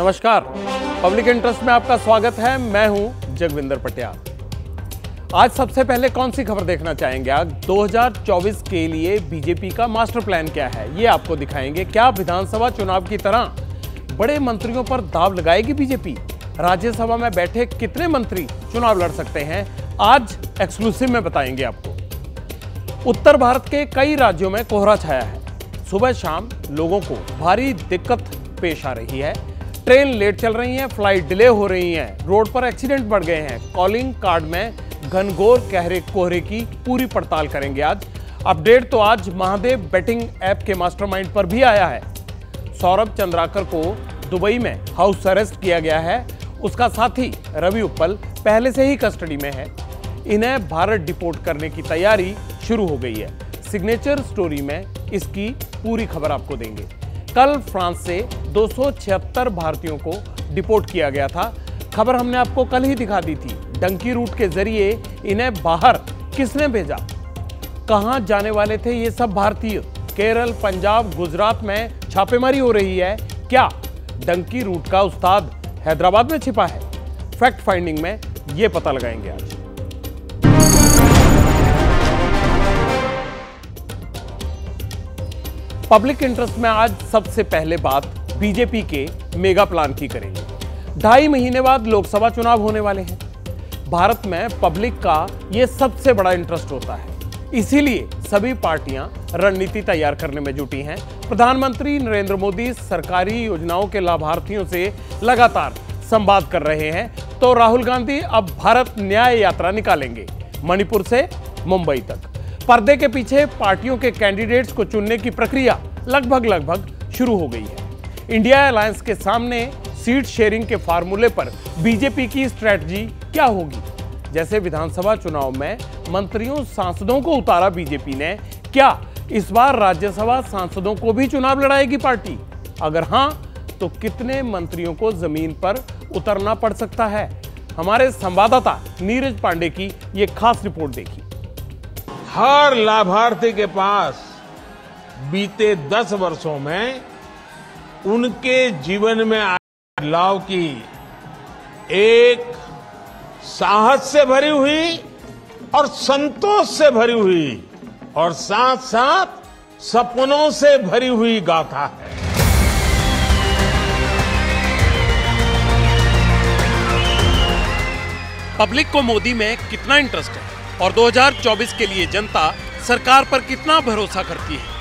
नमस्कार, public interest में आपका स्वागत है। मैं हूं जगविंदर पटियाल। आज सबसे पहले कौन सी खबर देखना चाहेंगे? आज 2024 के लिए बीजेपी का मास्टर प्लान क्या है, ये आपको दिखाएंगे। क्या विधानसभा चुनाव की तरह बड़े मंत्रियों पर दांव लगाएगी बीजेपी? राज्यसभा में बैठे कितने मंत्री चुनाव लड़ सकते हैं, आज एक्सक्लूसिव में बताएंगे आपको। उत्तर भारत के कई राज्यों में कोहरा छाया है। सुबह शाम लोगों को भारी दिक्कत पेश आ रही है। ट्रेन लेट चल रही हैं, फ्लाइट डिले हो रही हैं, रोड पर एक्सीडेंट बढ़ गए हैं। कॉलिंग कार्ड में घनघोर कोहरे की पूरी पड़ताल करेंगे आज। अपडेट तो आज महादेव बेटिंग ऐप के मास्टरमाइंड पर भी आया है। सौरभ चंद्राकर को दुबई में हाउस अरेस्ट किया गया है। उसका साथी रवि उप्पल पहले से ही कस्टडी में है। इन्हें भारत डिपोर्ट करने की तैयारी शुरू हो गई है। सिग्नेचर स्टोरी में इसकी पूरी खबर आपको देंगे। कल फ्रांस से 276 भारतीयों को डिपोर्ट किया गया था। खबर हमने आपको कल ही दिखा दी थी। डंकी रूट के जरिए इन्हें बाहर किसने भेजा? कहां जाने वाले थे ये सब भारतीय? केरल, पंजाब, गुजरात में छापेमारी हो रही है। क्या डंकी रूट का उस्ताद हैदराबाद में छिपा है? फैक्ट फाइंडिंग में ये पता लगाएंगे आज। पब्लिक इंटरेस्ट में आज सबसे पहले बात बीजेपी के मेगा प्लान की करेंगे। 2.5 महीने बाद लोकसभा चुनाव होने वाले हैं। भारत में पब्लिक का यह सबसे बड़ा इंटरेस्ट होता है, इसीलिए सभी पार्टियां रणनीति तैयार करने में जुटी हैं। प्रधानमंत्री नरेंद्र मोदी सरकारी योजनाओं के लाभार्थियों से लगातार संवाद कर रहे हैं, तो राहुल गांधी अब भारत न्याय यात्रा निकालेंगे, मणिपुर से मुंबई तक। पर्दे के पीछे पार्टियों के कैंडिडेट्स को चुनने की प्रक्रिया लगभग शुरू हो गई है। इंडिया अलायंस के सामने सीट शेयरिंग के फार्मूले पर बीजेपी की स्ट्रेटजी क्या होगी? जैसे विधानसभा चुनाव में मंत्रियों सांसदों को उतारा बीजेपी ने, क्या इस बार राज्यसभा सांसदों को भी चुनाव लड़ाएगी पार्टी? अगर हां, तो कितने मंत्रियों को जमीन पर उतरना पड़ सकता है? हमारे संवाददाता नीरज पांडे की यह खास रिपोर्ट देखिए। हर लाभार्थी के पास बीते 10 वर्षों में उनके जीवन में आए बदलाव की एक साहस से भरी हुई और संतोष से भरी हुई और साथ साथ सपनों से भरी हुई गाथा है। पब्लिक को मोदी में कितना इंटरेस्ट है और 2024 के लिए जनता सरकार पर कितना भरोसा करती है,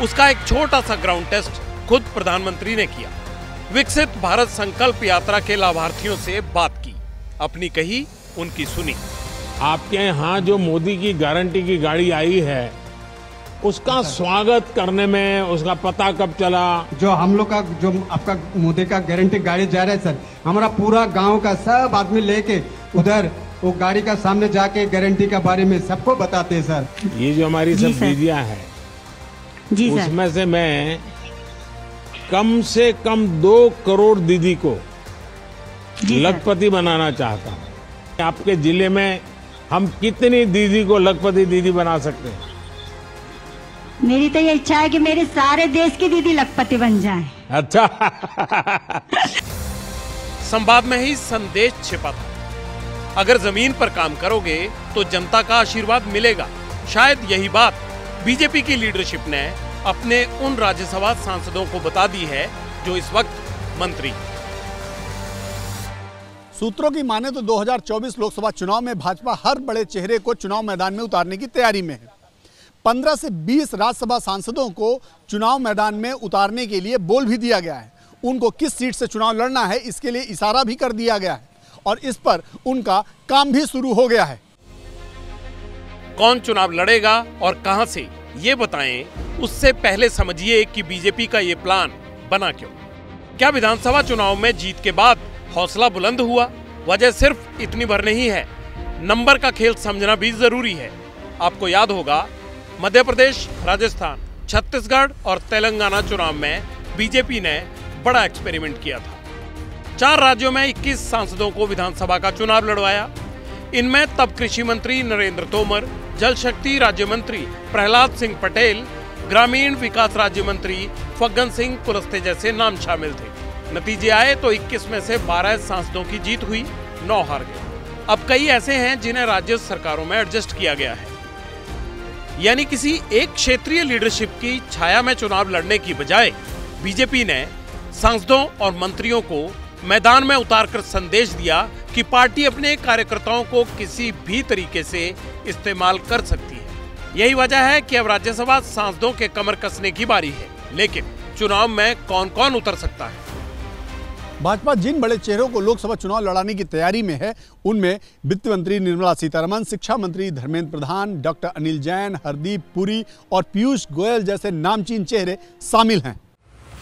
उसका एक छोटा सा ग्राउंड टेस्ट खुद प्रधानमंत्री ने किया। विकसित भारत संकल्प यात्रा के लाभार्थियों से बात की, अपनी कही, उनकी सुनी। आपके यहाँ जो मोदी की गारंटी की गाड़ी आई है, उसका स्वागत करने में उसका पता कब चला? जो हम लोग का जो आपका मोदी का गारंटी गाड़ी जा रहा है सर, हमारा पूरा गांव का सब आदमी लेके उधर वो गाड़ी का सामने जाके गारंटी के बारे में सबको बताते हैं सर। ये जो हमारी सब दीदियां हैं, उसमें से मैं कम से कम 2 करोड़ दीदी को लखपति बनाना चाहता हूँ। आपके जिले में हम कितनी दीदी को लखपति दीदी बना सकते हैं? मेरी तो ये इच्छा है कि मेरे सारे देश की दीदी लखपति बन जाएं। अच्छा। संवाद में ही संदेश छिपा था। अगर जमीन पर काम करोगे तो जनता का आशीर्वाद मिलेगा। शायद यही बात बीजेपी की लीडरशिप ने अपने उन राज्यसभा सांसदों को बता दी है जो इस वक्त मंत्री। सूत्रों की माने तो 2024 लोकसभा चुनाव में भाजपा हर बड़े चेहरे को चुनाव मैदान में उतारने की तैयारी में है। 15 से 20 राज्यसभा सांसदों को चुनाव मैदान में उतारने के लिए बोल भी दिया गया है। उनको किस सीट से चुनाव लड़ना है, इसके लिए इशारा भी कर दिया गया है और इस पर उनका काम भी शुरू हो गया है। कौन चुनाव लड़ेगा और कहां से, ये बताएं, उससे पहले समझिए कि बीजेपी का ये प्लान बना क्यों। क्या विधानसभा चुनाव में जीत के बाद हौसला बुलंद हुआ? वजह सिर्फ इतनी भर नहीं है, नंबर का खेल समझना भी जरूरी है। आपको याद होगा, मध्य प्रदेश, राजस्थान, छत्तीसगढ़ और तेलंगाना चुनाव में बीजेपी ने बड़ा एक्सपेरिमेंट किया था। 4 राज्यों में 21 सांसदों को विधानसभा का चुनाव लड़वाया। इनमें तब कृषि मंत्री नरेंद्र तोमर, जल शक्ति राज्य मंत्री प्रहलाद सिंह पटेल, ग्रामीण विकास राज्य मंत्री फग्गन सिंह कुलस्ते जैसे नाम शामिल थे। नतीजे आए तो 21 में से 12 सांसदों की जीत हुई, 9 हार गए। अब कई ऐसे हैं जिन्हें राज्य सरकारों में एडजस्ट किया गया है, यानी किसी एक क्षेत्रीय लीडरशिप की छाया में चुनाव लड़ने की बजाय बीजेपी ने सांसदों और मंत्रियों को मैदान में उतारकर संदेश दिया कि पार्टी अपने कार्यकर्ताओं को किसी भी तरीके से इस्तेमाल कर सकती है। यही वजह है कि अब राज्यसभा सांसदों के कमर कसने की बारी है। लेकिन चुनाव में कौन कौन उतर सकता है? भाजपा जिन बड़े चेहरों को लोकसभा चुनाव लड़ाने की तैयारी में है, उनमें वित्त मंत्री निर्मला सीतारमण, शिक्षा मंत्री धर्मेंद्र प्रधान, डॉक्टर अनिल जैन, हरदीप पुरी और पीयूष गोयल जैसे नामचीन चेहरे शामिल हैं।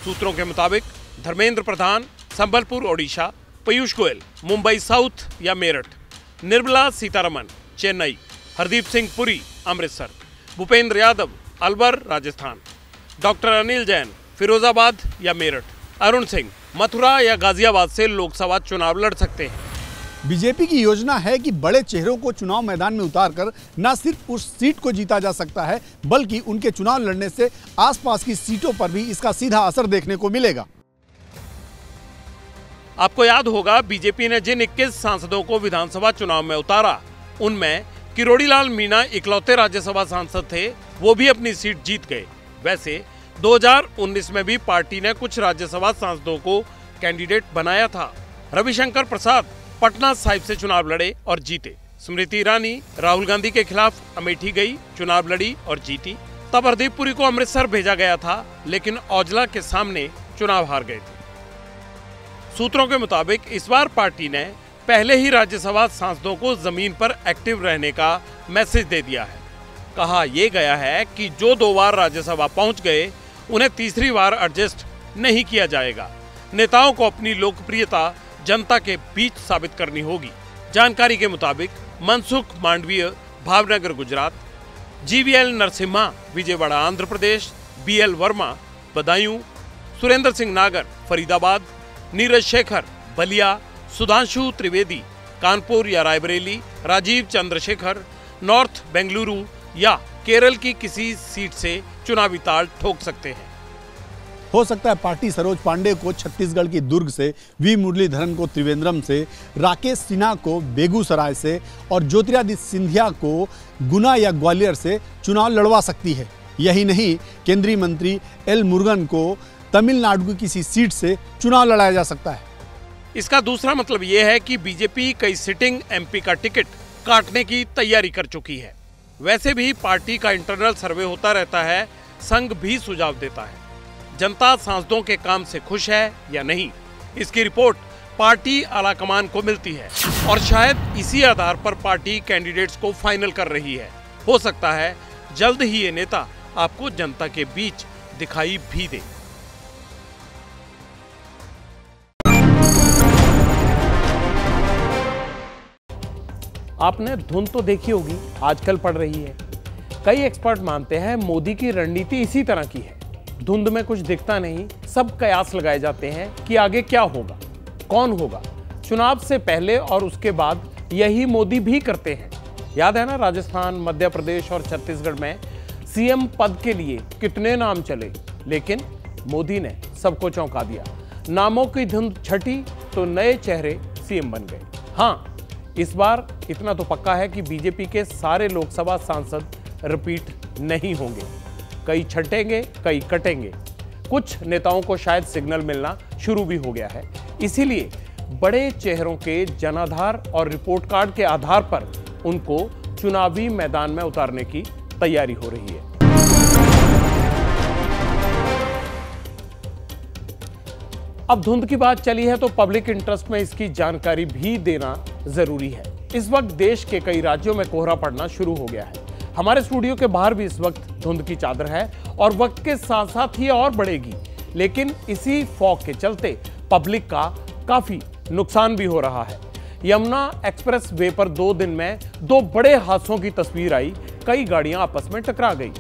सूत्रों के मुताबिक धर्मेंद्र प्रधान संबलपुर ओडिशा, पीयूष गोयल मुंबई साउथ या मेरठ, निर्मला सीतारमण चेन्नई, हरदीप सिंह पुरी अमृतसर, भूपेंद्र यादव अलवर राजस्थान, डॉक्टर अनिल जैन फिरोजाबाद या मेरठ, अरुण सिंह मथुरा या गाजियाबाद से लोकसभा चुनाव लड़ सकते हैं। बीजेपी की योजना है कि बड़े चेहरों को चुनाव मैदान में उतारकर न सिर्फ उस सीट को जीता जा सकता है, बल्कि उनके चुनाव लड़ने से आसपास की सीटों पर भी इसका सीधा असर देखने को मिलेगा। आपको याद होगा, बीजेपी ने जिन 21 सांसदों को विधानसभा चुनाव में उतारा, उनमें किरोड़ीलाल मीणा इकलौते राज्यसभा सांसद थे, वो भी अपनी सीट जीत गए। वैसे 2019 में भी पार्टी ने कुछ राज्यसभा सांसदों को कैंडिडेट बनाया था। रविशंकर प्रसाद पटना साहिब से चुनाव लड़े और जीते। स्मृति ईरानी राहुल गांधी के खिलाफ अमेठी गई, चुनाव लड़ी और जीती। तब हरदीप पुरी को अमृतसर भेजा गया था, लेकिन औजला के सामने चुनाव हार गए थे। सूत्रों के मुताबिक इस बार पार्टी ने पहले ही राज्यसभा सांसदों को जमीन पर एक्टिव रहने का मैसेज दे दिया है। कहा यह गया है कि जो 2 बार राज्यसभा पहुंच गए, उन्हें तीसरी बार एडजस्ट नहीं किया जाएगा। नेताओं को अपनी लोकप्रियता जनता के बीच साबित करनी होगी। जानकारी के मुताबिक मनसुख मांडवीय भावनगर गुजरात, जीवीएल नरसिम्हा विजयवाड़ा आंध्र प्रदेश, बीएल वर्मा बदायूं, सुरेंद्र सिंह नागर फरीदाबाद, नीरज शेखर बलिया, सुधांशु त्रिवेदी कानपुर या रायबरेली, राजीव चंद्रशेखर नॉर्थ बेंगलुरु या केरल की किसी सीट से चुनावी ताल ठोक सकते हैं। हो सकता है पार्टी सरोज पांडे को छत्तीसगढ़ की दुर्ग से, वी मुरलीधरन को त्रिवेंद्रम से, राकेश सिन्हा को बेगूसराय से और ज्योतिरादित्य सिंधिया को गुना या ग्वालियर से चुनाव लड़वा सकती है। यही नहीं, केंद्रीय मंत्री एल मुरुगन को तमिलनाडु की किसी सीट से चुनाव लड़ाया जा सकता है। इसका दूसरा मतलब यह है कि बीजेपी कई सिटिंग एमपी का टिकट काटने की तैयारी कर चुकी है। वैसे भी पार्टी का इंटरनल सर्वे होता रहता है, संघ भी सुझाव देता है। जनता सांसदों के काम से खुश है या नहीं, इसकी रिपोर्ट पार्टी आलाकमान को मिलती है और शायद इसी आधार पर पार्टी कैंडिडेट्स को फाइनल कर रही है। हो सकता है जल्द ही ये नेता आपको जनता के बीच दिखाई भी दे। आपने धुंध तो देखी होगी, आजकल पड़ रही है। कई एक्सपर्ट मानते हैं मोदी की रणनीति इसी तरह की है। धुंध में कुछ दिखता नहीं, सब कयास लगाए जाते हैं कि आगे क्या होगा, कौन होगा। चुनाव से पहले और उसके बाद यही मोदी भी करते हैं। याद है ना, राजस्थान, मध्य प्रदेश और छत्तीसगढ़ में सीएम पद के लिए कितने नाम चले, लेकिन मोदी ने सबको चौंका दिया। नामों की धुंध छटी तो नए चेहरे सीएम बन गए। हाँ, इस बार इतना तो पक्का है कि बीजेपी के सारे लोकसभा सांसद रिपीट नहीं होंगे। कई छटेंगे, कई कटेंगे। कुछ नेताओं को शायद सिग्नल मिलना शुरू भी हो गया है। इसीलिए बड़े चेहरों के जनाधार और रिपोर्ट कार्ड के आधार पर उनको चुनावी मैदान में उतारने की तैयारी हो रही है। अब धुंध की बात चली है तो पब्लिक इंटरेस्ट में इसकी जानकारी भी देना जरूरी है। इस वक्त देश के कई राज्यों में कोहरा पड़ना शुरू हो गया है। हमारे स्टूडियो के बाहर भी इस वक्त धुंध की चादर है और वक्त के साथ साथ ये और बढ़ेगी। लेकिन इसी फॉग के चलते पब्लिक का काफी नुकसान भी हो रहा है। यमुना एक्सप्रेस वे पर 2 दिन में 2 बड़े हादसों की तस्वीर आई। कई गाड़ियां आपस में टकरा गई।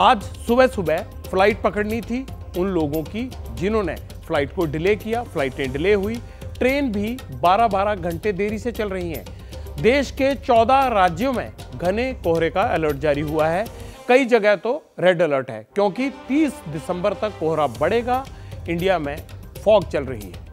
आज सुबह सुबह फ्लाइट पकड़नी थी उन लोगों की जिन्होंने फ्लाइट को डिले किया। फ्लाइटें डिले हुई, ट्रेन भी 12-12 घंटे देरी से चल रही हैं। देश के 14 राज्यों में घने कोहरे का अलर्ट जारी हुआ है। कई जगह तो रेड अलर्ट है, क्योंकि 30 दिसंबर तक कोहरा बढ़ेगा। इंडिया में फॉग चल रही है।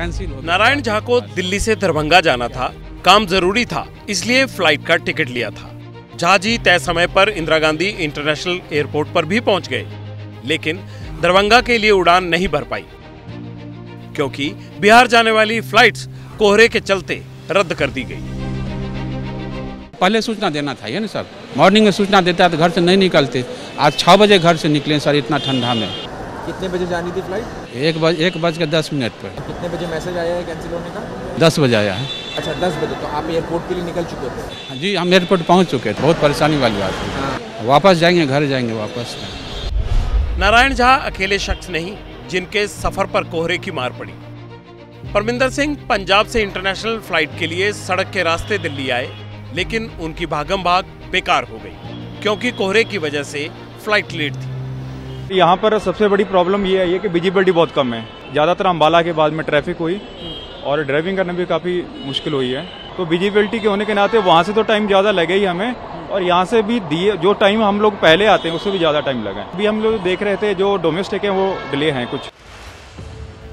कैंसिल हो गया। नारायण झा को दिल्ली से दरभंगा जाना था, काम जरूरी था, इसलिए फ्लाइट का टिकट लिया था। झा जी तय समय पर इंदिरा गांधी इंटरनेशनल एयरपोर्ट पर भी पहुंच गए, लेकिन दरभंगा के लिए उड़ान नहीं भर पाई, क्योंकि बिहार जाने वाली फ्लाइट्स कोहरे के चलते रद्द कर दी गई। पहले सूचना देना था ये ना सर, मॉर्निंग में सूचना देता तो घर से नहीं निकलते। आज 6 बजे घर से निकले सर, इतना ठंडा में। कितने बजे जानी थी फ्लाइट? 1:10 पर। कितने बजे मैसेज आया है कैंसिल होने का? 10 बजे आया है। अच्छा 10 बजे, तो आप एयरपोर्ट के लिए निकल चुके थे? जी हम एयरपोर्ट पहुंच चुके थे, बहुत परेशानी वाली बात है। वापस जाएंगे, घर जाएंगे वापस। नारायण झा अकेले शख्स नहीं जिनके सफर पर कोहरे की मार पड़ी। परमिंदर सिंह पंजाब से इंटरनेशनल फ्लाइट के लिए सड़क के रास्ते दिल्ली आए, लेकिन उनकी भागम भाग बेकार हो गई, क्योंकि कोहरे की वजह से फ्लाइट लेट थी। यहाँ पर सबसे बड़ी प्रॉब्लम ये है कि विजिबिलिटी बहुत कम है। ज़्यादातर अम्बाला के बाद में ट्रैफिक हुई और ड्राइविंग करना भी काफ़ी मुश्किल हुई है। तो विजिबिलिटी के होने के नाते वहाँ से तो टाइम ज़्यादा लगे ही हमें, और यहाँ से भी दिए जो टाइम हम लोग पहले आते हैं उससे भी ज़्यादा टाइम लगा है। अभी हम लोग देख रहे थे जो डोमेस्टिक हैं वो डिले हैं कुछ।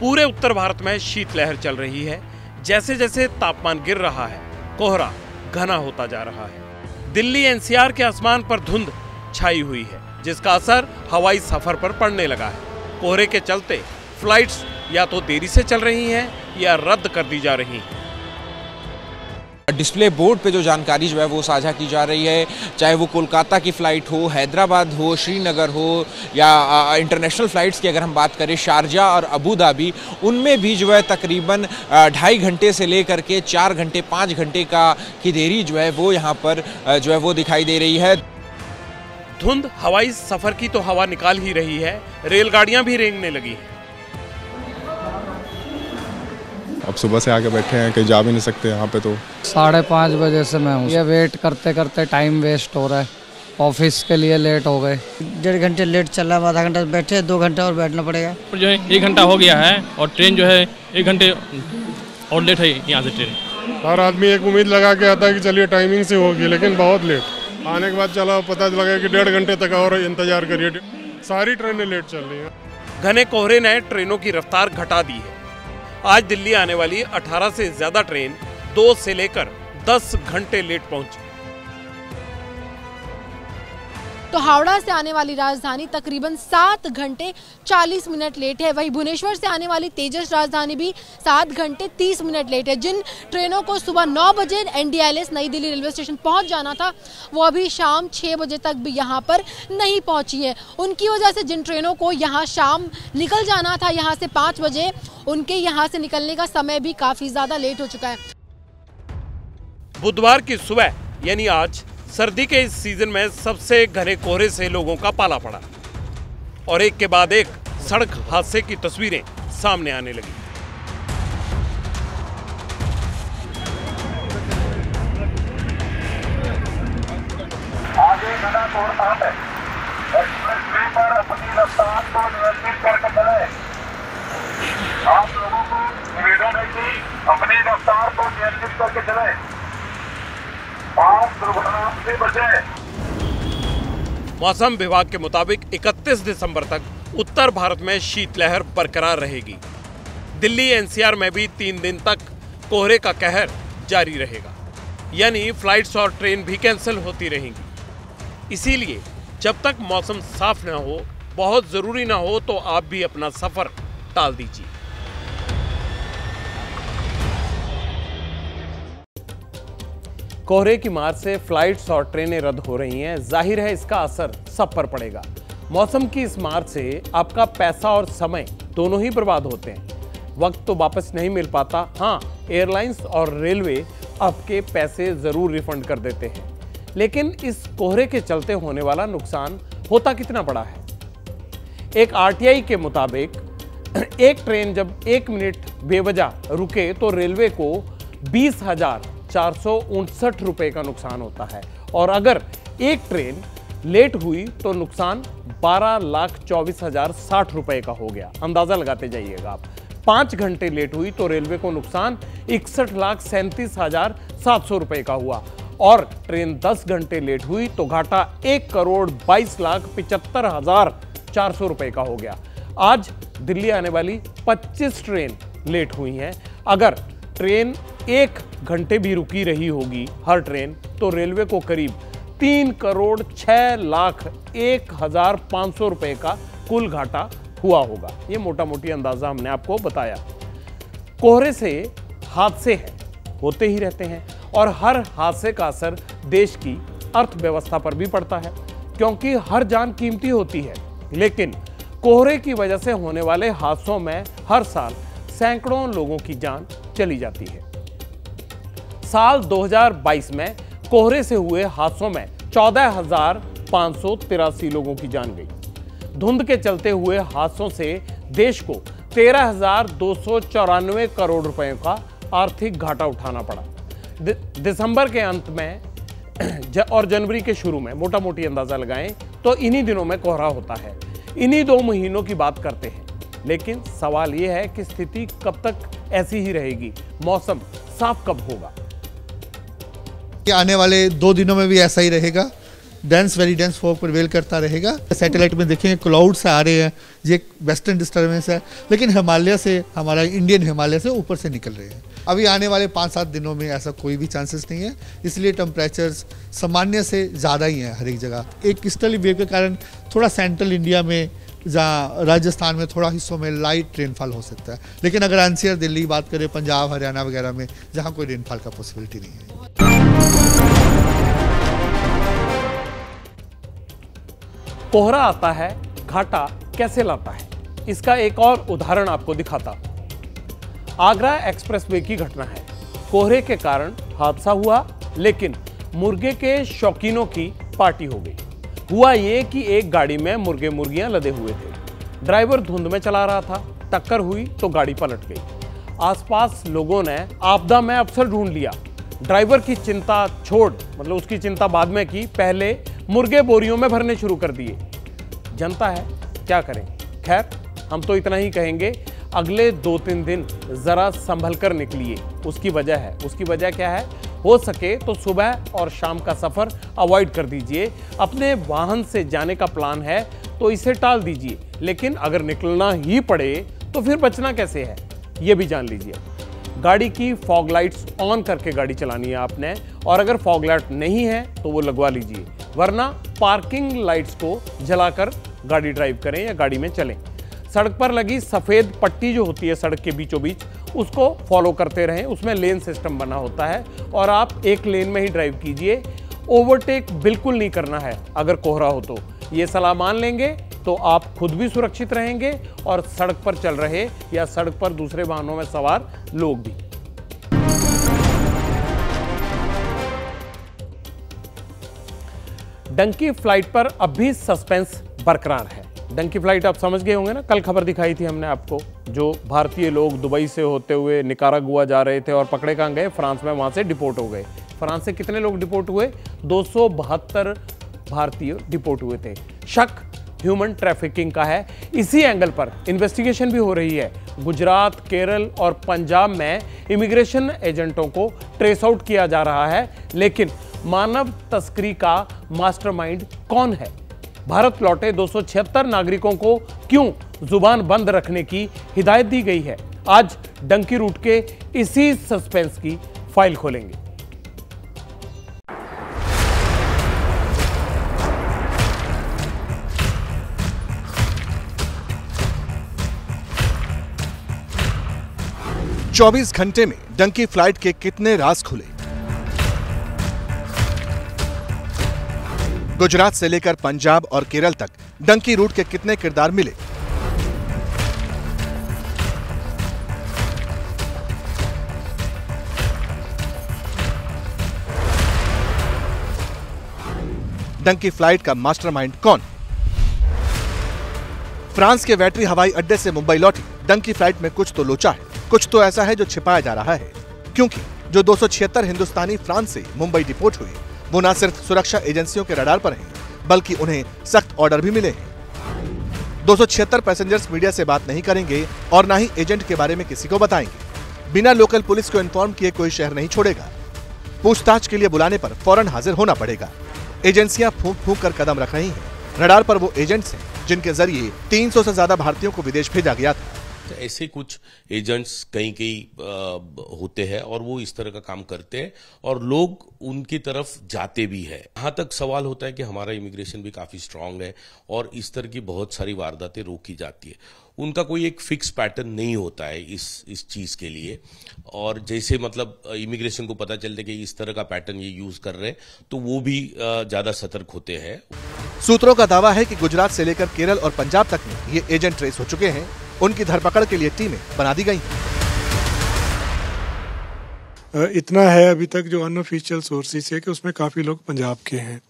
पूरे उत्तर भारत में शीतलहर चल रही है। जैसे जैसे तापमान गिर रहा है, कोहरा घना होता जा रहा है। दिल्ली एनसीआर के आसमान पर धुंध छाई हुई है, जिसका असर हवाई सफर पर पड़ने लगा है। कोहरे के चलते फ्लाइट्स या तो देरी से चल रही हैं या रद्द कर दी जा रही हैं। डिस्प्ले बोर्ड पे जो जानकारी जो है वो साझा की जा रही है, चाहे वो कोलकाता की फ़्लाइट हो, हैदराबाद हो, श्रीनगर हो, या इंटरनेशनल फ़्लाइट्स की अगर हम बात करें शारजा और अबू धाबी, उनमें भी जो है तकरीबन 2.5 घंटे से लेकर के 4 घंटे 5 घंटे की देरी जो है वो यहाँ पर जो है वो दिखाई दे रही है। धुंध हवाई सफर की तो हवा निकाल ही रही है, रेलगाड़ियां भी रेंगने लगी हैं। अब सुबह से आके बैठे हैं, कहीं जा भी नहीं सकते यहाँ पे। तो 5:30 बजे से मैं हूँ, ये वेट करते करते टाइम वेस्ट हो रहा है। ऑफिस के लिए लेट हो गए, 1.5 घंटे लेट चल रहा है, आधा घंटा बैठे, 2 घंटा और बैठना पड़ेगा। जो है 1 घंटा हो गया है और ट्रेन जो है 1 घंटे और लेट है यहाँ से ट्रेन। हर आदमी एक उम्मीद लगा के आता है कि चलिए टाइमिंग से होगी, लेकिन बहुत लेट आने के बाद चला पता लगा कि 1.5 घंटे तक और इंतजार करिए। सारी ट्रेनें लेट चल रही हैं। घने कोहरे ने ट्रेनों की रफ्तार घटा दी है। आज दिल्ली आने वाली 18 से ज्यादा ट्रेन 2 से लेकर 10 घंटे लेट पहुंची। तो हावड़ा से आने वाली राजधानी तकरीबन 7 घंटे 40 मिनट लेट है। वहीं भुवनेश्वर से आने वाली तेजस राजधानी भी 7 घंटे 30 मिनट लेट है। जिन ट्रेनों को सुबह 9 बजे NDLS नई दिल्ली रेलवे स्टेशन पहुंच जाना था, वो अभी शाम 6 बजे तक भी यहां पर नहीं पहुंची है। उनकी वजह से जिन ट्रेनों को यहां शाम निकल जाना था यहां से 5 बजे, उनके यहां से निकलने का समय भी काफी ज्यादा लेट हो चुका है। बुधवार की सुबह यानी आज सर्दी के इस सीजन में सबसे घने कोहरे से लोगों का पाला पड़ा और एक के बाद एक सड़क हादसे की तस्वीरें सामने आने लगी। आगे घना कोहरा है, एक्सप्रेसवे पर अपनी रफ्तार को नियंत्रित करके चले। आप लोगों को निवेदन है कि अपनी रफ्तार को नियंत्रित करके चले, दुर्घटनाओं से बचें। मौसम विभाग के मुताबिक 31 दिसंबर तक उत्तर भारत में शीतलहर बरकरार रहेगी। दिल्ली NCR में भी 3 दिन तक कोहरे का कहर जारी रहेगा, यानी फ्लाइट्स और ट्रेन भी कैंसिल होती रहेंगी। इसीलिए जब तक मौसम साफ न हो, बहुत जरूरी ना हो, तो आप भी अपना सफर टाल दीजिए। कोहरे की मार से फ्लाइट्स और ट्रेनें रद्द हो रही हैं। जाहिर है इसका असर सब पर पड़ेगा। मौसम की इस मार से आपका पैसा और समय दोनों ही बर्बाद होते हैं। वक्त तो वापस नहीं मिल पाता, हाँ एयरलाइंस और रेलवे आपके पैसे जरूर रिफंड कर देते हैं, लेकिन इस कोहरे के चलते होने वाला नुकसान होता कितना बड़ा है। एक RTI के मुताबिक एक ट्रेन जब 1 मिनट बेवजह रुके तो रेलवे को 20,459 रुपए का नुकसान होता है, और अगर एक ट्रेन लेट हुई तो नुकसान 12,24,060 रुपए का हो गया। अंदाजा लगाते जाइएगा आप। 5 घंटे लेट हुई तो रेलवे को नुकसान 61,37,700 रुपए का हुआ, और ट्रेन 10 घंटे लेट हुई तो घाटा 1,22,75,400 रुपए का हो गया। आज दिल्ली आने वाली 25 ट्रेन लेट हुई हैं। अगर ट्रेन 1 घंटे भी रुकी रही होगी हर ट्रेन, तो रेलवे को करीब 3,06,01,500 रुपए का कुल घाटा हुआ होगा। ये मोटा मोटी अंदाजा हमने आपको बताया। कोहरे से हादसे होते ही रहते हैं और हर हादसे का असर देश की अर्थव्यवस्था पर भी पड़ता है, क्योंकि हर जान कीमती होती है। लेकिन कोहरे की वजह से होने वाले हादसों में हर साल सैकड़ों लोगों की जान चली जाती है। साल 2022 में कोहरे से हुए हादसों में 14,583 लोगों की जान गई। धुंध के चलते हुए हादसों से देश को 13,294 करोड़ रुपए का आर्थिक घाटा उठाना पड़ा। दिसंबर के अंत में और जनवरी के शुरू में मोटा मोटी अंदाजा लगाएं तो इन्हीं दिनों में कोहरा होता है। इन्हीं 2 महीनों की बात करते हैं, लेकिन सवाल यह है कि स्थिति कब तक ऐसी ही रहेगी, मौसम साफ कब होगा। आने वाले 2 दिनों में भी ऐसा ही रहेगा। वेरी डेंस फॉग प्रिवेल करता रहेगा। सैटेलाइट में देखेंगे क्लाउड्स आ रहे हैं, ये वेस्टर्न डिस्टर्बेंस है, लेकिन हिमालय से, हमारा इंडियन हिमालय से ऊपर से निकल रहे हैं। अभी आने वाले 5-7 दिनों में ऐसा कोई भी चांसेस नहीं है, इसलिए टेम्परेचर्स सामान्य से ज़्यादा ही हैं हर एक जगह। एक ईस्टर्ली वेव के कारण थोड़ा सेंट्रल इंडिया में, जहाँ राजस्थान में थोड़ा हिस्सों में लाइट रेनफॉल हो सकता है, लेकिन अगर एनसीआर दिल्ली बात करें, पंजाब हरियाणा वगैरह में, जहाँ कोई रेनफॉल का पॉसिबिलिटी नहीं है। कोहरा आता है, घाटा कैसे लाता है, इसका एक और उदाहरण आपको दिखाता। आगरा एक्सप्रेसवे की घटना है। कोहरे के कारण हादसा हुआ, लेकिन मुर्गे के शौकीनों की पार्टी हो गई। हुआ ये कि एक गाड़ी में मुर्गे मुर्गियां लदे हुए थे। ड्राइवर धुंध में चला रहा था, टक्कर हुई तो गाड़ी पलट गई। आसपास लोगों ने आपदा में अफसर ढूंढ लिया। ड्राइवर की चिंता छोड़, मतलब उसकी चिंता बाद में की, पहले मुर्गे बोरियों में भरने शुरू कर दिए। जनता है, क्या करें। खैर, हम तो इतना ही कहेंगे, अगले 2-3 दिन जरा संभल कर निकलिए। उसकी वजह है, उसकी वजह क्या है, हो सके तो सुबह और शाम का सफर अवॉइड कर दीजिए। अपने वाहन से जाने का प्लान है तो इसे टाल दीजिए, लेकिन अगर निकलना ही पड़े तो फिर बचना कैसे है, ये भी जान लीजिए। गाड़ी की फॉग लाइट्स ऑन करके गाड़ी चलानी है आपने, और अगर फॉग लाइट नहीं है तो वो लगवा लीजिए, वरना पार्किंग लाइट्स को जलाकर गाड़ी ड्राइव करें या गाड़ी में चलें। सड़क पर लगी सफ़ेद पट्टी जो होती है सड़क के बीचों बीच, उसको फॉलो करते रहें। उसमें लेन सिस्टम बना होता है और आप एक लेन में ही ड्राइव कीजिए। ओवरटेक बिल्कुल नहीं करना है अगर कोहरा हो तो। ये सलाह मान लेंगे तो आप खुद भी सुरक्षित रहेंगे और सड़क पर चल रहे या सड़क पर दूसरे वाहनों में सवार लोग भी। डंकी फ्लाइट पर अब भी सस्पेंस बरकरार है। डंकी फ्लाइट आप समझ गए होंगे ना, कल खबर दिखाई थी हमने आपको, जो भारतीय लोग दुबई से होते हुए निकारागुआ जा रहे थे और पकड़े कहाँ गए, फ्रांस में, वहाँ से डिपोर्ट हो गए। फ्रांस से कितने लोग डिपोर्ट हुए? 272 भारतीय डिपोर्ट हुए थे। शक ह्यूमन ट्रैफिकिंग का है। इसी एंगल पर इन्वेस्टिगेशन भी हो रही है। गुजरात, केरल और पंजाब में इमिग्रेशन एजेंटों को ट्रेस आउट किया जा रहा है, लेकिन मानव तस्करी का मास्टरमाइंड कौन है? भारत लौटे 276 नागरिकों को क्यों जुबान बंद रखने की हिदायत दी गई है? आज डंकी रूट के इसी सस्पेंस की फाइल खोलेंगे। चौबीस घंटे में डंकी फ्लाइट के कितने राज खुले? गुजरात से लेकर पंजाब और केरल तक डंकी रूट के कितने किरदार मिले? डंकी फ्लाइट का मास्टरमाइंड कौन? फ्रांस के वैटरी हवाई अड्डे से मुंबई लौटी डंकी फ्लाइट में कुछ तो लोचा है, कुछ तो ऐसा है जो छिपाया जा रहा है, क्योंकि जो 276 हिंदुस्तानी फ्रांस से मुंबई डिपोर्ट हुए वो न सिर्फ सुरक्षा एजेंसियों के रडार पर हैं, बल्कि उन्हें सख्त ऑर्डर भी मिले हैं। 276 पैसेंजर्स मीडिया से बात नहीं करेंगे और न ही एजेंट के बारे में किसी को बताएंगे। बिना लोकल पुलिस को इन्फॉर्म किए कोई शहर नहीं छोड़ेगा। पूछताछ के लिए बुलाने पर फौरन हाजिर होना पड़ेगा। एजेंसियां फूंक फूंक कर कदम रख रही हैं। रडार पर वो एजेंट्स हैं जिनके जरिए 300 से ज्यादा भारतीयों को विदेश भेजा गया था। तो ऐसे कुछ एजेंट्स कई होते हैं और वो इस तरह का काम करते हैं और लोग उनकी तरफ जाते भी है। यहाँ तक सवाल होता है कि हमारा इमिग्रेशन भी काफी स्ट्रांग है और इस तरह की बहुत सारी वारदातें रोकी जाती है। उनका कोई एक फिक्स पैटर्न नहीं होता है इस चीज के लिए, और जैसे मतलब इमिग्रेशन को पता चलता है कि इस तरह का पैटर्न ये यूज कर रहे हैं तो वो भी ज्यादा सतर्क होते हैं। सूत्रों का दावा है कि गुजरात से लेकर केरल और पंजाब तक में ये एजेंट ट्रेस हो चुके हैं। उनकी धरपकड़ के लिए टीमें बना दी गई। इतना है अभी तक जो अनऑफिशियल सोर्सेस है कि उसमें काफी लोग पंजाब के हैं,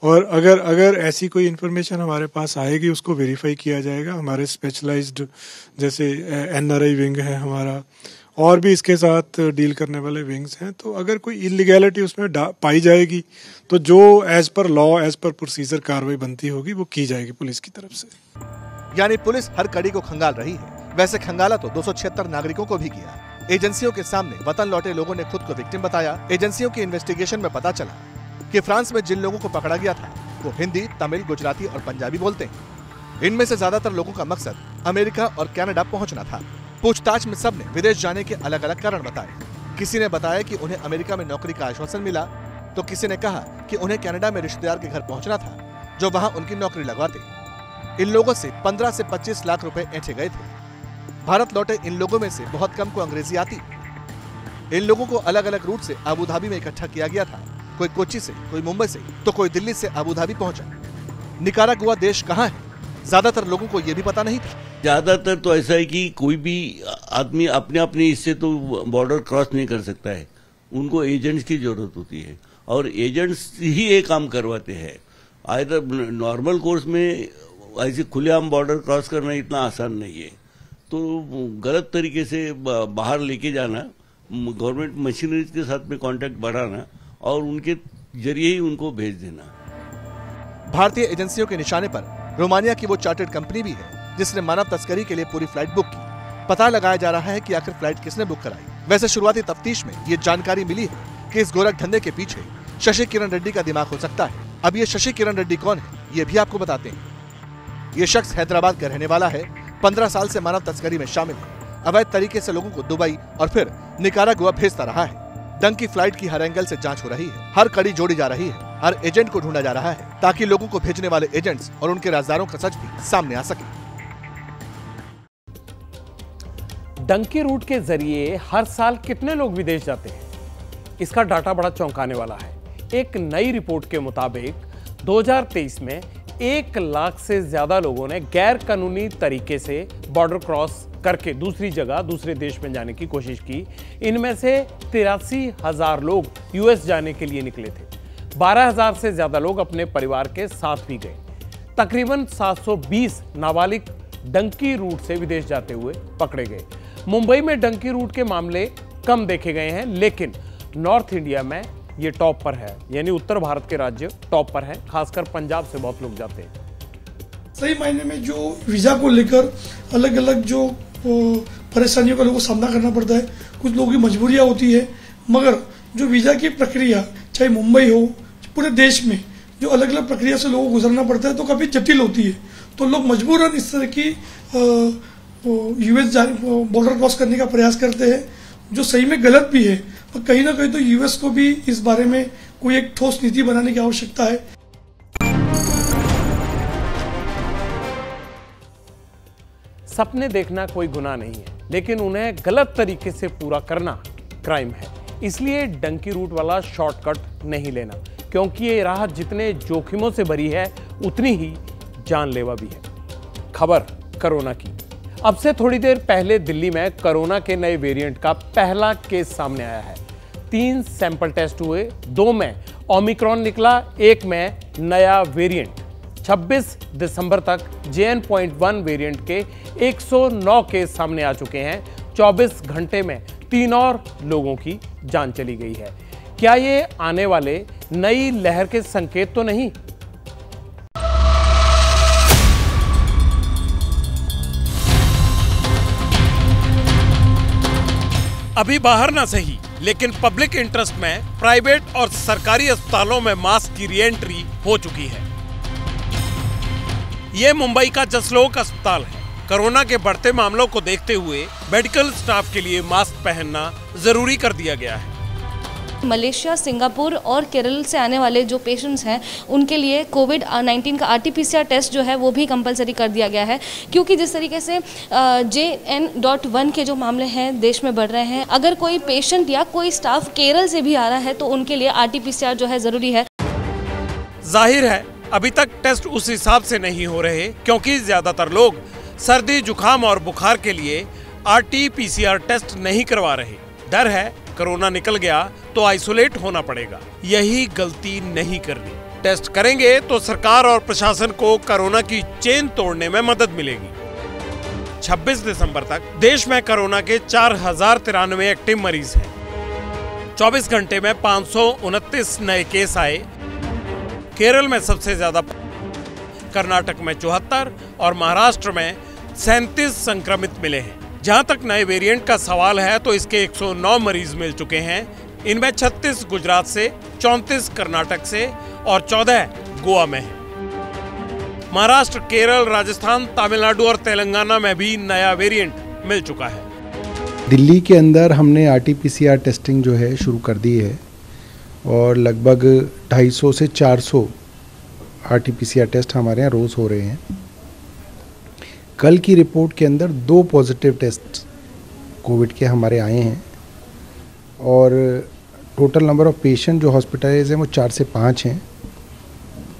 और अगर ऐसी कोई इन्फॉर्मेशन हमारे पास आएगी उसको वेरीफाई किया जाएगा। हमारे स्पेशलाइज्ड जैसे NRI विंग है हमारा, और भी इसके साथ डील करने वाले विंग्स हैं, तो अगर कोई इलीगैलिटी उसमें पाई जाएगी तो जो as per law as per procedure कार्रवाई बनती होगी वो की जाएगी पुलिस की तरफ से। यानी पुलिस हर कड़ी को खंगाल रही है। वैसे खंगाला तो 276 नागरिकों को भी किया। एजेंसियों के सामने वतन लौटे लोगों ने खुद को विक्टिम बताया। एजेंसियों की इन्वेस्टिगेशन में पता चला कि फ्रांस में जिन लोगों को पकड़ा गया था वो हिंदी, तमिल, गुजराती और पंजाबी बोलते हैं। इनमें से ज्यादातर लोगों का मकसद अमेरिका और कनाडा पहुंचना था। पूछताछ में सबने विदेश जाने के अलग अलग कारण बताए। किसी ने बताया कि उन्हें अमेरिका में नौकरी का आश्वासन मिला, तो किसी ने कहा कि उन्हें कनाडा में रिश्तेदार के घर पहुंचना था जो वहां उनकी नौकरी लगवाते। इन लोगों से 15 से 25 लाख रुपए ऐंठे गए थे। भारत लौटे इन लोगों में से बहुत कम को अंग्रेजी आती। इन लोगों को अलग अलग रूट से अबू धाबी में इकट्ठा किया गया था। कोई कोच्चि से, कोई मुंबई से, तो कोई दिल्ली से अबू धाबी पहुंचा। निकारागुआ देश कहाँ है, ज्यादातर लोगों को ये भी पता नहीं था। ज्यादातर तो ऐसा है कि कोई भी आदमी अपने अपने इससे तो बॉर्डर क्रॉस नहीं कर सकता है। उनको एजेंट्स की जरूरत होती है और एजेंट्स ही ये काम करवाते हैं। आइदर नॉर्मल कोर्स में ऐसे खुलेआम बॉर्डर क्रॉस करना इतना आसान नहीं है, तो गलत तरीके से बाहर लेके जाना, गवर्नमेंट मशीनरीज के साथ में कांटेक्ट बढ़ाना और उनके जरिए ही उनको भेज देना। भारतीय एजेंसियों के निशाने पर रोमानिया की वो चार्टर्ड कंपनी भी है जिसने मानव तस्करी के लिए पूरी फ्लाइट बुक की। पता लगाया जा रहा है कि आखिर फ्लाइट किसने बुक कराई। वैसे शुरुआती तफ्तीश में ये जानकारी मिली है कि इस गोरख धंधे के पीछे शशि किरण रेड्डी का दिमाग हो सकता है। अब ये शशि किरण रेड्डी कौन है ये भी आपको बताते हैं। ये शख्स हैदराबाद का रहने वाला है। 15 साल से मानव तस्करी में शामिल है। अवैध तरीके से लोगों को दुबई और फिर निकारागुआ भेजता रहा है। डंकी फ्लाइट की हर एंगल से जांच हो रही है। हर कड़ी जोड़ी जा रही है। हर एजेंट को ढूंढा जा रहा है ताकि लोगों को भेजने वाले एजेंट्स और उनके राजदारों का सच भी सामने आ सके। डंकी रूट के जरिए हर साल कितने लोग विदेश जाते हैं, इसका डाटा बड़ा चौंकाने वाला है। एक नई रिपोर्ट के मुताबिक 2023 में 1 लाख से ज्यादा लोगों ने गैर कानूनी तरीके से बॉर्डर क्रॉस करके दूसरी जगह, दूसरे देश में जाने की कोशिश की। इनमें से 83,000 लोग यूएस जाने के लिए निकले थे। 12,000 से ज्यादा लोग अपने परिवार के साथ भी गए। तकरीबन 720 नाबालिग डंकी रूट से विदेश जाते हुए पकड़े गए। मुंबई में डंकी रूट के मामले कम देखे गए हैं, लेकिन नॉर्थ इंडिया में ये टॉप पर है, यानी उत्तर भारत के राज्य टॉप पर हैं। खासकर पंजाब से बहुत लोग जाते हैं। सही मायने में जो वीजा को लेकर अलग अलग जो परेशानियों का लोगों को सामना करना पड़ता है, कुछ लोगों की मजबूरियां होती है, मगर जो वीजा की प्रक्रिया चाहे मुंबई हो, पूरे देश में जो अलग अलग प्रक्रिया से लोगों को गुजरना पड़ता है तो काफी जटिल होती है। तो लोग मजबूरन इस तरह की यूएस बॉर्डर क्रॉस करने का प्रयास करते हैं, जो सही में गलत भी है। और कहीं ना कहीं तो यूएस को भी इस बारे में कोई एक ठोस नीति बनाने की आवश्यकता है। सपने देखना कोई गुनाह नहीं है, लेकिन उन्हें गलत तरीके से पूरा करना क्राइम है। इसलिए डंकी रूट वाला शॉर्टकट नहीं लेना, क्योंकि ये राह जितने जोखिमों से भरी है उतनी ही जानलेवा भी है। खबर कोरोना की। अब से थोड़ी देर पहले दिल्ली में कोरोना के नए वेरिएंट का पहला केस सामने आया है। 3 सैंपल टेस्ट हुए, 2 में ओमिक्रॉन निकला, 1 में नया वेरिएंट। 26 दिसंबर तक JN.1 वेरिएंट के 109 केस सामने आ चुके हैं। 24 घंटे में 3 और लोगों की जान चली गई है। क्या ये आने वाले नई लहर के संकेत तो नहीं? अभी बाहर ना सही, लेकिन पब्लिक इंटरेस्ट में प्राइवेट और सरकारी अस्पतालों में मास्क की रीएंट्री हो चुकी है। ये मुंबई का जसलोक अस्पताल है। कोरोना के बढ़ते मामलों को देखते हुए मेडिकल स्टाफ के लिए मास्क पहनना जरूरी कर दिया गया है। मलेशिया, सिंगापुर और केरल से आने वाले जो पेशेंट्स हैं उनके लिए कोविड-19 का RT-PCR टेस्ट जो है वो भी कंपलसरी कर दिया गया है, क्योंकि जिस तरीके से JN.1 के जो मामले हैं देश में बढ़ रहे हैं, अगर कोई पेशेंट या कोई स्टाफ केरल से भी आ रहा है तो उनके लिए RT-PCR जो है ज़रूरी है। जाहिर है अभी तक टेस्ट उस हिसाब से नहीं हो रहे, क्योंकि ज्यादातर लोग सर्दी, जुकाम और बुखार के लिए RT-PCR टेस्ट नहीं करवा रहे। डर है कोरोना निकल गया तो आइसोलेट होना पड़ेगा। यही गलती नहीं करनी। टेस्ट करेंगे तो सरकार और प्रशासन को कोरोना की चेन तोड़ने में मदद मिलेगी। 26 दिसंबर तक देश में कोरोना के 4093 एक्टिव मरीज हैं। 24 घंटे में 529 नए केस आए। केरल में सबसे ज्यादा, कर्नाटक में 74 और महाराष्ट्र में 37 संक्रमित मिले हैं। जहां तक नए वेरिएंट का सवाल है तो इसके 109 मरीज मिल चुके हैं। इनमें 36 गुजरात से, 34 कर्नाटक से और 14 गोवा में है। महाराष्ट्र, केरल, राजस्थान, तमिलनाडु और तेलंगाना में भी नया वेरिएंट मिल चुका है। दिल्ली के अंदर हमने RT-PCR टेस्टिंग जो है शुरू कर दी है और लगभग 250 से 400 RT-PCR टेस्ट हमारे यहाँ रोज़ हो रहे हैं। कल की रिपोर्ट के अंदर 2 पॉजिटिव टेस्ट कोविड के हमारे आए हैं और टोटल नंबर ऑफ पेशेंट जो हॉस्पिटलाइज हैं वो 4 से 5 हैं।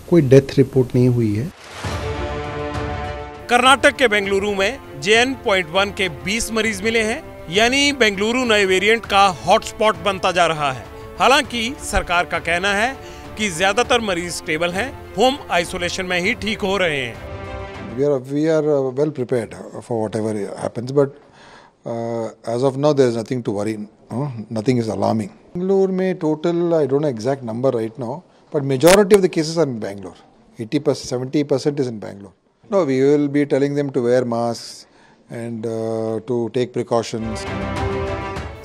कोई डेथ रिपोर्ट नहीं हुई है। कर्नाटक के बेंगलुरु में JN.1 के 20 मरीज मिले हैं, यानी बेंगलुरु नए वेरिएंट का हॉटस्पॉट बनता जा रहा है। हालांकि सरकार का कहना है कि ज्यादातर मरीज स्टेबल हैं, होम आइसोलेशन में ही ठीक हो रहे हैं। We are well prepared for whatever happens, but as of now there is nothing to worry. Nothing is alarming. Bangalore में total, I don't know exact number right now, but majority of the cases are in Bangalore. 80%, 70% is in Bangalore. No, we will be telling them to wear masks and to take precautions.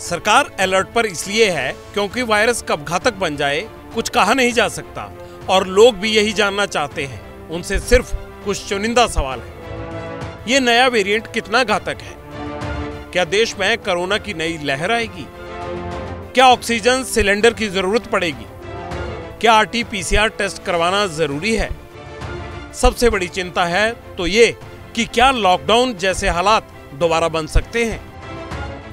सरकार alert पर इसलिए है क्योंकि virus कब घातक बन जाए कुछ कहा नहीं जा सकता और लोग भी यही जानना चाहते हैं। उनसे सिर्फ कुछ चुनिंदा सवाल है। ये नया वेरिएंट कितना घातक है? क्या देश में कोरोना की नई लहर आएगी? क्या ऑक्सीजन सिलेंडर की जरूरत पड़ेगी? क्या RT-PCR टेस्ट करवाना जरूरी है? सबसे बड़ी चिंता है तो ये कि क्या लॉकडाउन जैसे हालात दोबारा बन सकते हैं?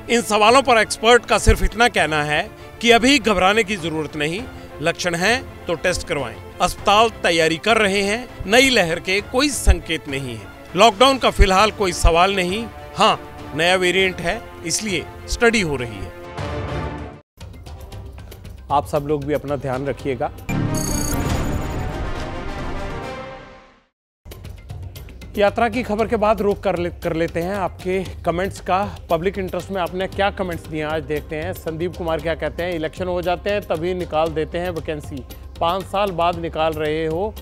इन सवालों पर एक्सपर्ट का सिर्फ इतना कहना है कि अभी घबराने की जरूरत नहीं, लक्षण हैं तो टेस्ट करवाएं। अस्पताल तैयारी कर रहे हैं, नई लहर के कोई संकेत नहीं है। लॉकडाउन का फिलहाल कोई सवाल नहीं, हाँ नया वेरिएंट है इसलिए स्टडी हो रही है। आप सब लोग भी अपना ध्यान रखिएगा। यात्रा की खबर के बाद रोक कर लेते हैं आपके कमेंट्स का। पब्लिक इंटरेस्ट में आपने क्या कमेंट्स दिए आज देखते हैं। संदीप कुमार क्या कहते हैं, इलेक्शन हो जाते हैं तभी निकाल देते हैं वैकेंसी, 5 साल बाद निकाल रहे हो।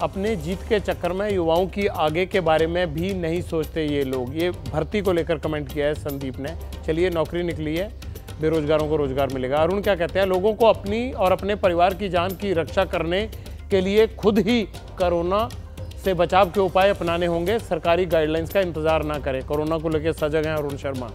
अपने जीत के चक्कर में युवाओं की आगे के बारे में भी नहीं सोचते ये लोग। ये भर्ती को लेकर कमेंट किया है संदीप ने। चलिए, नौकरी निकली है, बेरोजगारों को रोजगार मिलेगा। अरुण क्या कहते हैं, लोगों को अपनी और अपने परिवार की जान की रक्षा करने के लिए खुद ही कोरोना से बचाव के उपाय अपनाने होंगे, सरकारी गाइडलाइंस का इंतजार ना करें। कोरोना को लेकर सजग हैं अरुण शर्मा।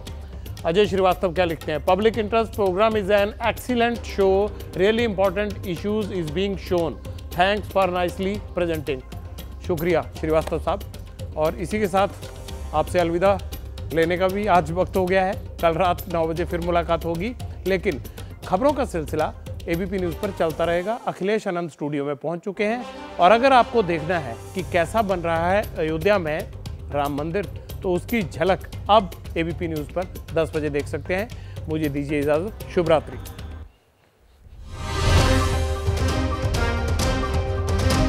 अजय श्रीवास्तव क्या लिखते हैं, public interest programme is an excellent show, really important issues is being shown, thanks for nicely presenting. शुक्रिया श्रीवास्तव साहब। और इसी के साथ आपसे अलविदा लेने का भी आज वक्त हो गया है। कल रात 9 बजे फिर मुलाकात होगी, लेकिन खबरों का सिलसिला एबीपी न्यूज़ पर चलता रहेगा। अखिलेश आनंद स्टूडियो में पहुंच चुके हैं और अगर आपको देखना है कि कैसा बन रहा है अयोध्या में राम मंदिर, तो उसकी झलक अब एबीपी न्यूज़ पर 10 बजे देख सकते हैं। मुझे दीजिए इजाज़त, शुभ रात्रि।